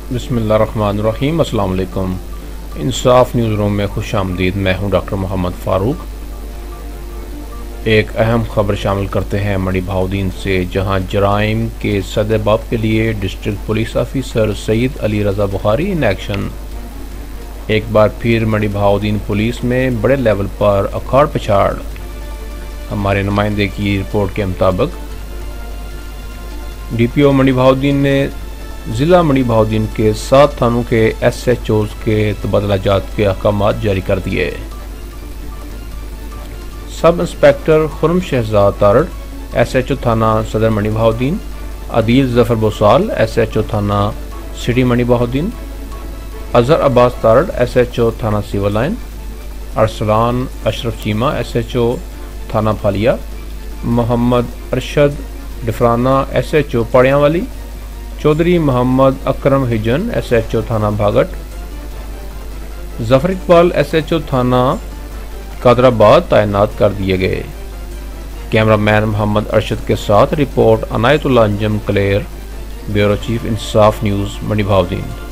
बिस्मिल्लाहिर्रहमानिर्रहीम। अस्सलाम वालेकुम। इंसाफ न्यूज़ रूम में खुश आमदीद। मैं हूं डॉक्टर मोहम्मद फ़ारूक। एक अहम खबर शामिल करते हैं मड़ी बहाउद्दीन से, जहां जराइम के सद्देबाब के लिए district police officer Syed Ali Raza Bukhari in action. एक बार फिर मड़ी बहाउद्दीन पुलिस में बड़े लेवल पर अखाड़ पछाड़। हमारे नुमाइंदे की रिपोर्ट के मुताबिक DPO मड़ी बहाउद्दीन ने ज़िला मड़ी बहाउद्दीन के 7 थानों के SHOs के तबादलाजात के अहकामात जारी कर दिए। Sub inspector Khurram Shahzad Tarar SHO थाना सदर मड़ी बहाउद्दीन, अदील जफर बोसाल SHO थाना सिटी मड़ी बहाउद्दीन, अजहर अब्बास तारड़ SHO थाना civil line, Arsalan Ashraf Cheema SHO थाना फालिया, मोहम्मद अरशद डिफराना SHO पड़ियांवाली, चौधरी मोहम्मद अकरम हिजन SHO थाना भागट, जफर इकबाल SHO थाना कादराबाद तैनात कर दिए गए। कैमरामैन मोहम्मद अरशद के साथ रिपोर्ट अनायतुल्लाह अंजम क्लेयर, ब्यूरो चीफ इंसाफ न्यूज़ मड़ी बहाउद्दीन।